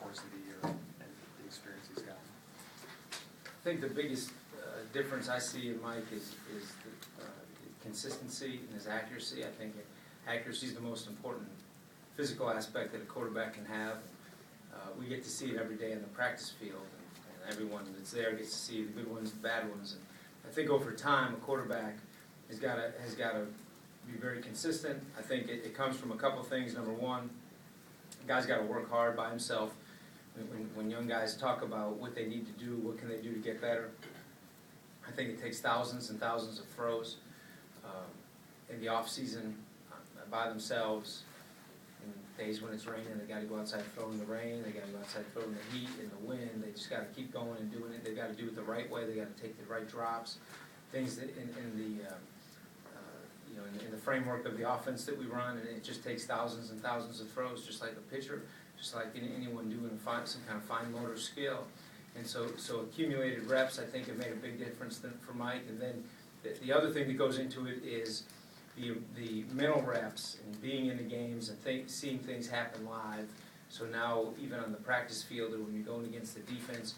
course of the year and the experience he's gotten? I think the biggest difference I see in Mike is the consistency and his accuracy. I think accuracy is the most important physical aspect that a quarterback can have. We get to see it every day in the practice field, and everyone that's there gets to see the good ones, the bad ones. And I think over time, a quarterback has got to be very consistent. I think it comes from a couple of things. Number one, the guy's got to work hard by himself. When young guys talk about what they need to do, what can they do to get better, I think it takes thousands and thousands of throws in the off season by themselves. In days when it's raining, they got to go outside throw in the rain. They got to go outside throw in the heat, in the wind. They just got to keep going and doing it. They got to do it the right way. They got to take the right drops. Things that in the framework of the offense that we run, and it just takes thousands and thousands of throws, just like a pitcher, just like anyone doing some kind of fine motor skill. And so accumulated reps, I think, have made a big difference for Mike. And then the other thing that goes into it is the mental reps and being in the games and seeing things happen live. So now, even on the practice field or when you're going against the defense,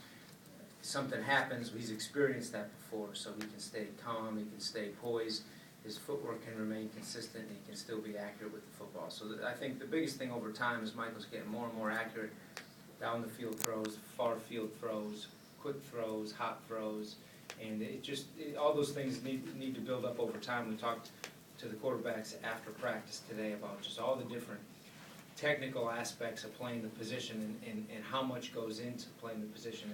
something happens. He's experienced that before, so he can stay calm, he can stay poised, his footwork can remain consistent, and he can still be accurate with the football. So I think the biggest thing over time is Michael's getting more and more accurate down the field throws, far field throws, quick throws, hot throws, and all those things need to build up over time. We talked to the quarterbacks after practice today about just all the different technical aspects of playing the position and how much goes into playing the position.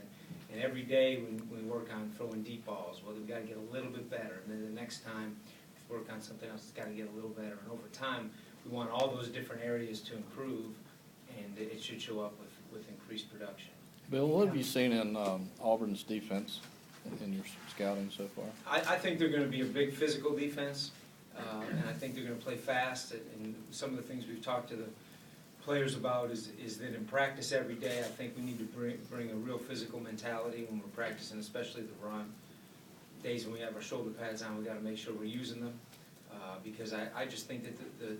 And every day we work on throwing deep balls, well, we've got to get a little bit better. And then the next time we work on something else, it's got to get a little better. And over time, we want all those different areas to improve, and it should show up with increased production. Bill, what have you seen in Auburn's defense in your scouting so far? I think they're going to be a big physical defense, and I think they're going to play fast. And some of the things we've talked to the players about is that in practice every day, I think we need to bring a real physical mentality when we're practicing, especially the run. Days when we have our shoulder pads on, we got to make sure we're using them, because I just think that the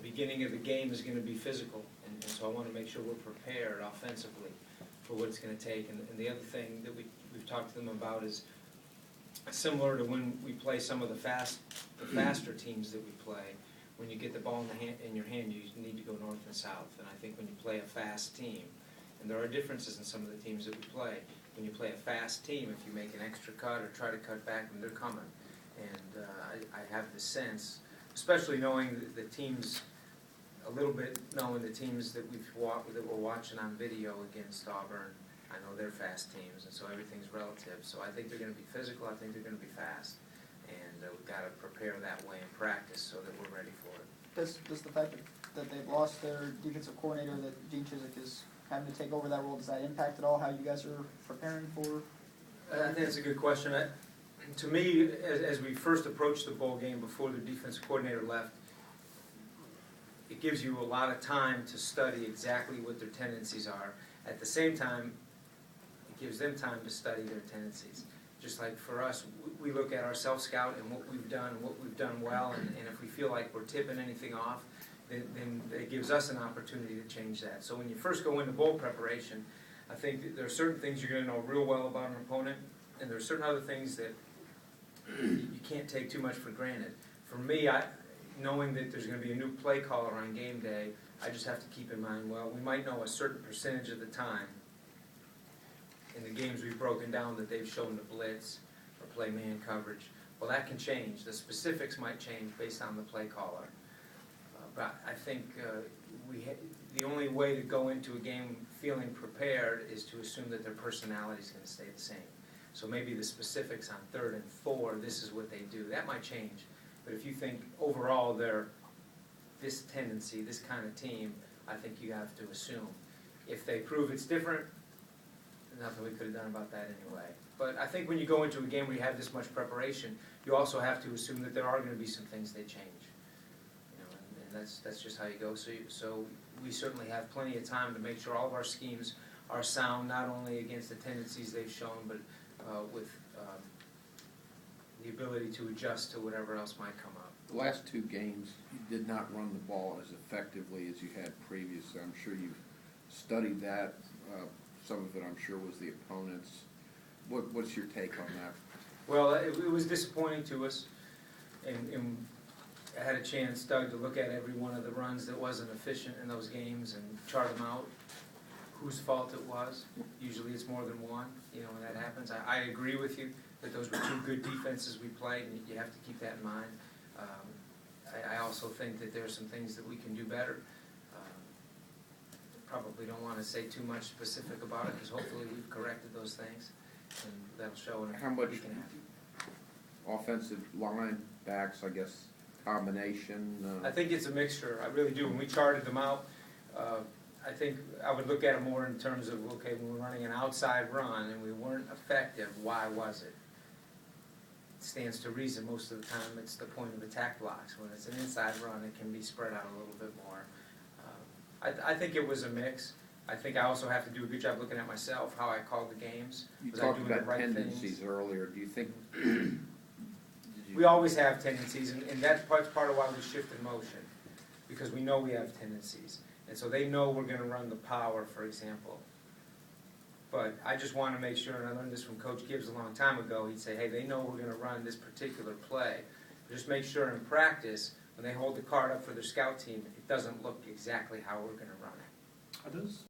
beginning of the game is going to be physical, and so I want to make sure we're prepared offensively for what it's going to take. And the other thing that we've talked to them about is similar to when we play some of the faster teams that we play. When you get the ball in your hand, you need to go north and south. And I think when you play a fast team, and there are differences in some of the teams that we play, when you play a fast team, if you make an extra cut or try to cut back, then they're coming. And I have the sense, especially knowing the teams, a little bit knowing the teams that we're watching on video against Auburn, I know they're fast teams, and so everything's relative. So I think they're going to be physical. I think they're going to be fast. And we've got to prepare that way in practice so that we're ready for it. Does the fact that they've lost their defensive coordinator, that Gene Chizik is having to take over that role, does that impact at all how you guys are preparing for? I think that's a good question. To me, as we first approached the bowl game before the defensive coordinator left, it gives you a lot of time to study exactly what their tendencies are. At the same time, it gives them time to study their tendencies. Just like for us, we look at our self-scout and what we've done and what we've done well, and if we feel like we're tipping anything off, then it gives us an opportunity to change that. So when you first go into bowl preparation, I think that there are certain things you're going to know real well about an opponent, and there are certain other things that you can't take too much for granted. For me, knowing that there's going to be a new play caller on game day, I just have to keep in mind, well, we might know a certain percentage of the time in the games we've broken down that they've shown the blitz or play man coverage. Well, that can change. The specifics might change based on the play caller. But I think the only way to go into a game feeling prepared is to assume that their personality is going to stay the same. So maybe the specifics on 3rd and 4, this is what they do. That might change. But if you think overall they're this tendency, this kind of team, I think you have to assume. If they prove it's different, nothing we could have done about that anyway. But I think when you go into a game where you have this much preparation, you also have to assume that there are going to be some things that change. You know, and that's just how you go. So we certainly have plenty of time to make sure all of our schemes are sound, not only against the tendencies they've shown, but with the ability to adjust to whatever else might come up. The last 2 games, you did not run the ball as effectively as you had previously. I'm sure you've studied that. Some of it, I'm sure, was the opponents. What's your take on that? Well, it was disappointing to us, and I had a chance, Doug, to look at every one of the runs that wasn't efficient in those games and chart them out, whose fault it was. Usually it's more than one, you know, when that happens. I agree with you that those were two good defenses we played, and you have to keep that in mind. I also think that there are some things that we can do better. Probably don't want to say too much specific about it, because hopefully we've corrected those things, and that'll show in How much we can have. offensive line backs, I guess, combination? I think it's a mixture, I really do. When we charted them out, I think I would look at it more in terms of, okay, when we're running an outside run and we weren't effective, why was it? It stands to reason most of the time it's the point of attack blocks. When it's an inside run, it can be spread out a little bit more. I think it was a mix. I think I also have to do a good job looking at myself, how I called the games. You Was I talked doing the about right tendencies things? earlier. Do you think? We always have tendencies, and that's part of why we shift in motion, because we know we have tendencies. And so they know we're going to run the power, for example. But I just want to make sure, and I learned this from Coach Gibbs a long time ago, he'd say, hey, they know we're going to run this particular play. Just make sure in practice, when they hold the card up for their scout team, it doesn't look exactly how we're going to run it. Are those